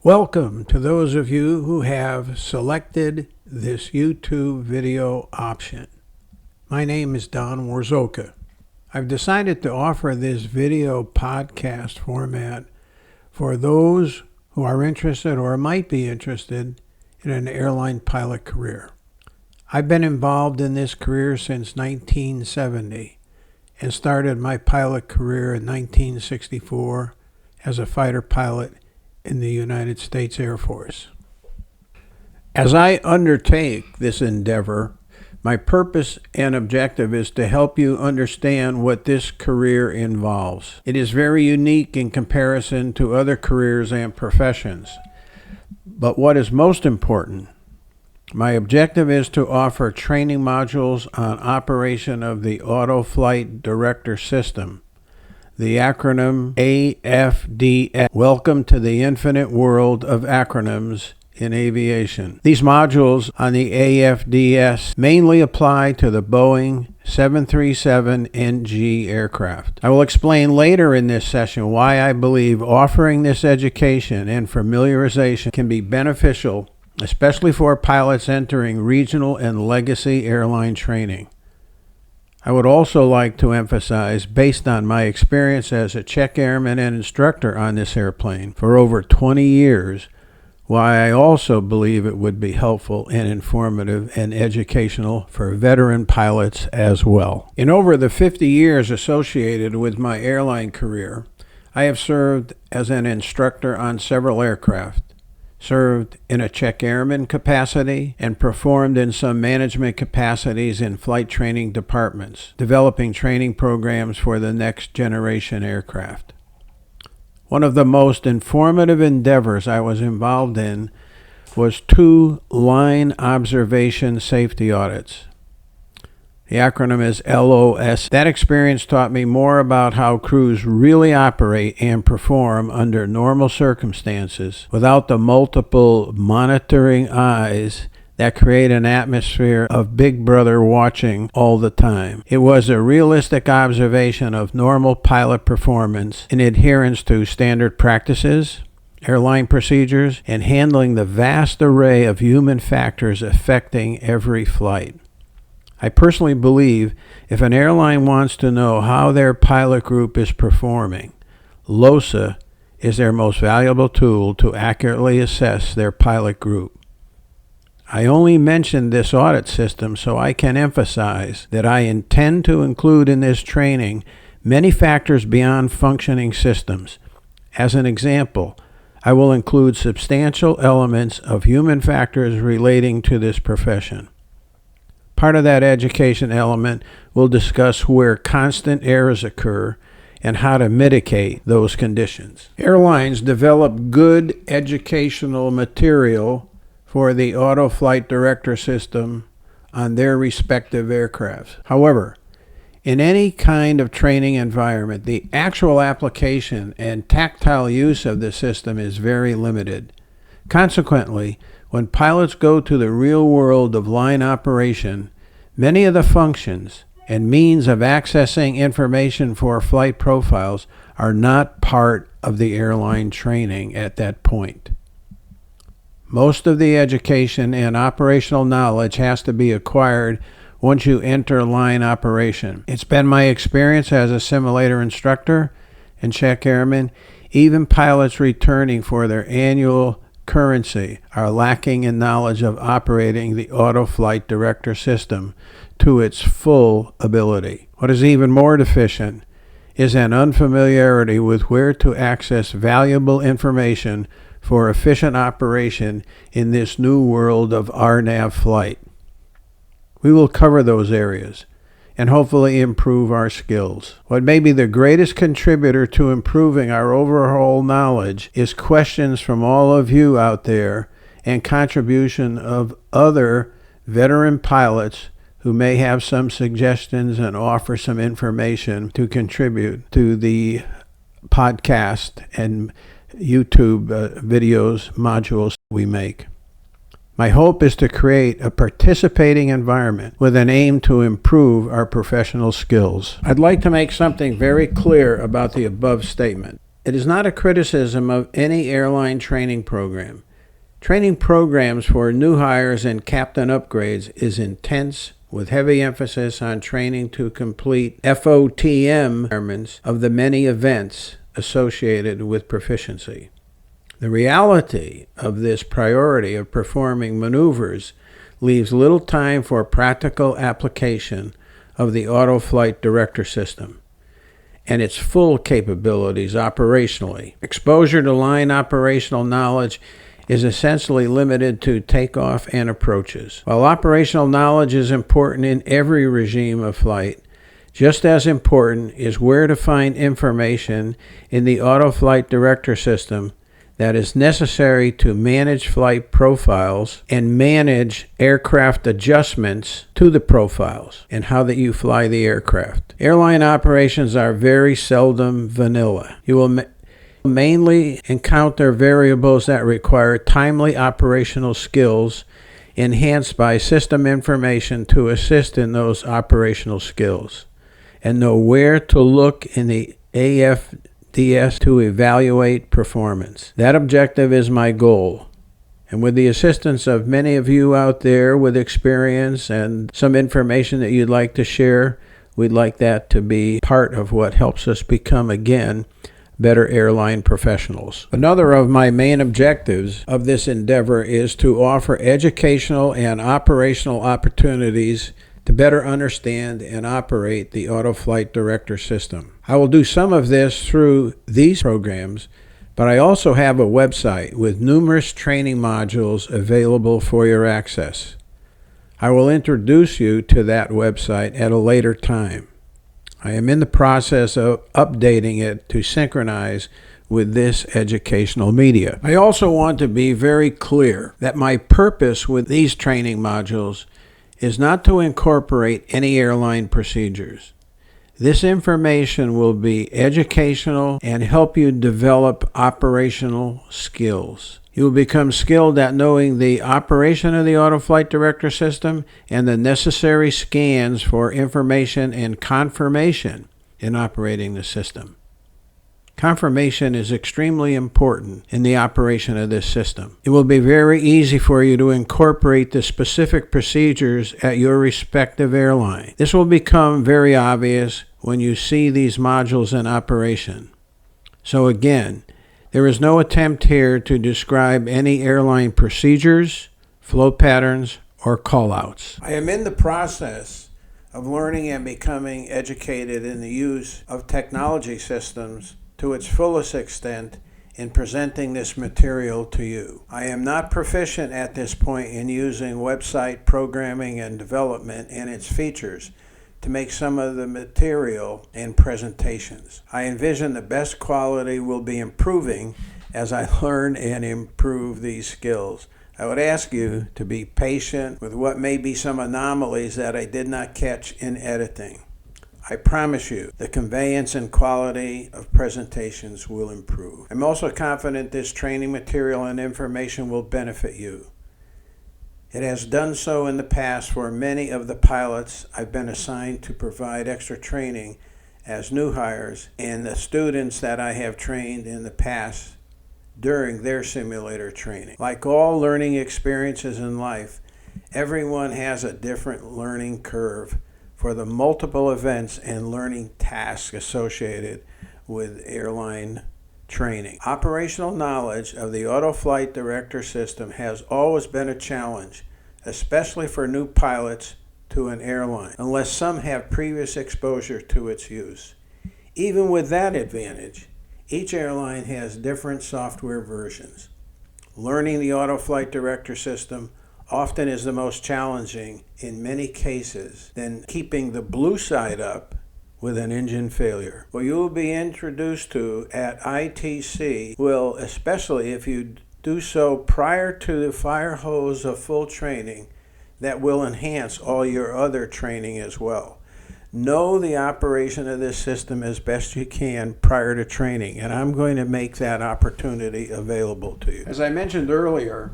Welcome to those of you who have selected this YouTube video option. My name is Don Warzoka. I've decided to offer this video podcast format for those who are interested or might be interested in an airline pilot career. I've been involved in this career since 1970 and started my pilot career in 1964 as a fighter pilot in the United States Air Force. As I undertake this endeavor, my purpose and objective is to help you understand what this career involves. It is very unique in comparison to other careers and professions. But what is most important, my objective is to offer training modules on operation of the Auto Flight Director System, the acronym AFDS. Welcome to the infinite world of acronyms in aviation. These modules on the AFDS mainly apply to the Boeing 737NG aircraft. I will explain later in this session why I believe offering this education and familiarization can be beneficial, especially for pilots entering regional and legacy airline training. I would also like to emphasize, based on my experience as a check airman and instructor on this airplane for over 20 years, why I also believe it would be helpful and informative and educational for veteran pilots as well. In over the 50 years associated with my airline career, I have served as an instructor on several aircraft, served in a check airman capacity, and performed in some management capacities in flight training departments, developing training programs for the next generation aircraft. One of the most informative endeavors I was involved in was 2 line observation safety audits. The acronym is LOS. That experience taught me more about how crews really operate and perform under normal circumstances without the multiple monitoring eyes that create an atmosphere of Big Brother watching all the time. It was a realistic observation of normal pilot performance in adherence to standard practices, airline procedures, and handling the vast array of human factors affecting every flight. I personally believe if an airline wants to know how their pilot group is performing, LOSA is their most valuable tool to accurately assess their pilot group. I only mention this audit system so I can emphasize that I intend to include in this training many factors beyond functioning systems. As an example, I will include substantial elements of human factors relating to this profession. Part of that education element will discuss where constant errors occur and how to mitigate those conditions. Airlines develop good educational material for the Auto Flight Director System on their respective aircraft. However, in any kind of training environment, the actual application and tactile use of the system is very limited. Consequently, when pilots go to the real world of line operation, many of the functions and means of accessing information for flight profiles are not part of the airline training at that point. Most of the education and operational knowledge has to be acquired once you enter line operation. It's been my experience as a simulator instructor and check airman, even pilots returning for their annual currency are lacking in knowledge of operating the Auto Flight Director System to its full ability. What is even more deficient is an unfamiliarity with where to access valuable information for efficient operation in this new world of RNAV flight. We will cover those areas and hopefully improve our skills. What may be the greatest contributor to improving our overall knowledge is questions from all of you out there and contribution of other veteran pilots who may have some suggestions and offer some information to contribute to the podcast and YouTube videos, modules we make. My hope is to create a participating environment with an aim to improve our professional skills. I'd like to make something very clear about the above statement. It is not a criticism of any airline training program. Training programs for new hires and captain upgrades is intense, with heavy emphasis on training to complete FOTM requirements of the many events associated with proficiency. The reality of this priority of performing maneuvers leaves little time for practical application of the auto flight director system and its full capabilities operationally. Exposure to line operational knowledge is essentially limited to takeoff and approaches. While operational knowledge is important in every regime of flight, just as important is where to find information in the auto flight director system that is necessary to manage flight profiles and manage aircraft adjustments to the profiles and how that you fly the aircraft. Airline operations are very seldom vanilla. You will mainly encounter variables that require timely operational skills enhanced by system information to assist in those operational skills, and know where to look in the AFDS to evaluate performance. That objective is my goal. And with the assistance of many of you out there with experience and some information that you'd like to share, we'd like that to be part of what helps us become, again, better airline professionals. Another of my main objectives of this endeavor is to offer educational and operational opportunities to better understand and operate the auto flight director system. I will do some of this through these programs, but I also have a website with numerous training modules available for your access. I will introduce you to that website at a later time. I am in the process of updating it to synchronize with this educational media. I also want to be very clear that my purpose with these training modules is not to incorporate any airline procedures. This information will be educational and help you develop operational skills. You will become skilled at knowing the operation of the auto flight director system and the necessary scans for information and confirmation in operating the system. Confirmation is extremely important in the operation of this system. It will be very easy for you to incorporate the specific procedures at your respective airline. This will become very obvious when you see these modules in operation. So again, there is no attempt here to describe any airline procedures, flow patterns, or callouts. I am in the process of learning and becoming educated in the use of technology systems to its fullest extent in presenting this material to you. I am not proficient at this point in using website programming and development and its features to make some of the material and presentations. I envision the best quality will be improving as I learn and improve these skills. I would ask you to be patient with what may be some anomalies that I did not catch in editing. I promise you the conveyance and quality of presentations will improve. I'm also confident this training material and information will benefit you. It has done so in the past for many of the pilots I've been assigned to provide extra training as new hires and the students that I have trained in the past during their simulator training. Like all learning experiences in life, everyone has a different learning curve for the multiple events and learning tasks associated with airline training. Operational knowledge of the auto flight director system has always been a challenge, especially for new pilots to an airline, unless some have previous exposure to its use. Even with that advantage, each airline has different software versions. Learning the auto flight director system often is the most challenging in many cases than keeping the blue side up with an engine failure. What you will be introduced to at ITC will, especially if you do so prior to the fire hose of full training, that will enhance all your other training as well. Know the operation of this system as best you can prior to training, and I'm going to make that opportunity available to you. As I mentioned earlier,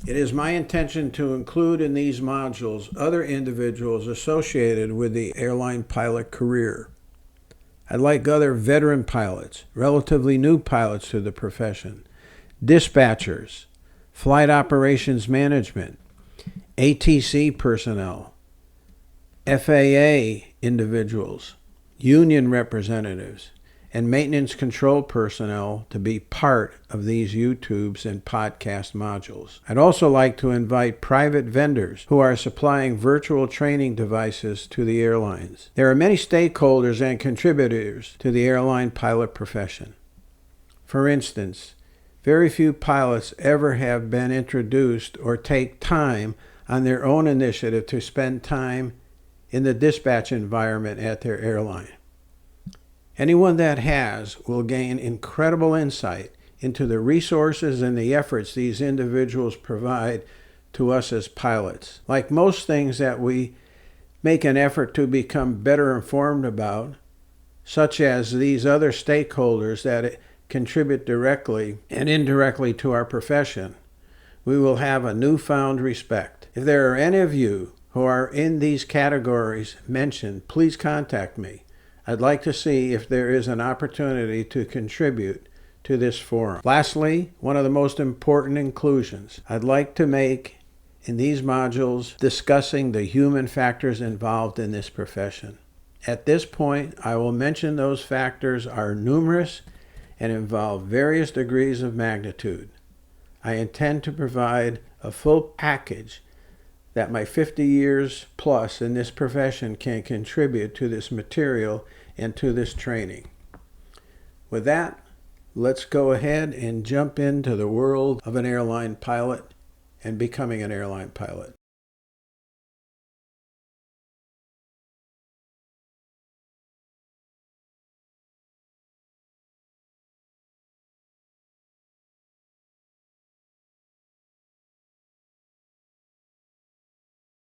it is my intention to include in these modules other individuals associated with the airline pilot career. I'd like other veteran pilots, relatively new pilots to the profession, dispatchers, flight operations management, ATC personnel, FAA individuals, union representatives, and maintenance control personnel to be part of these YouTubes and podcast modules. I'd also like to invite private vendors who are supplying virtual training devices to the airlines. There are many stakeholders and contributors to the airline pilot profession. For instance, very few pilots ever have been introduced or take time on their own initiative to spend time in the dispatch environment at their airline. Anyone that has will gain incredible insight into the resources and the efforts these individuals provide to us as pilots. Like most things that we make an effort to become better informed about, such as these other stakeholders that contribute directly and indirectly to our profession, we will have a newfound respect. If there are any of you who are in these categories mentioned, please contact me. I'd like to see if there is an opportunity to contribute to this forum. Lastly, one of the most important inclusions I'd like to make in these modules discussing the human factors involved in this profession. At this point, I will mention those factors are numerous and involve various degrees of magnitude. I intend to provide a full package that my 50 years plus in this profession can contribute to this material and to this training. With that, let's go ahead and jump into the world of an airline pilot and becoming an airline pilot.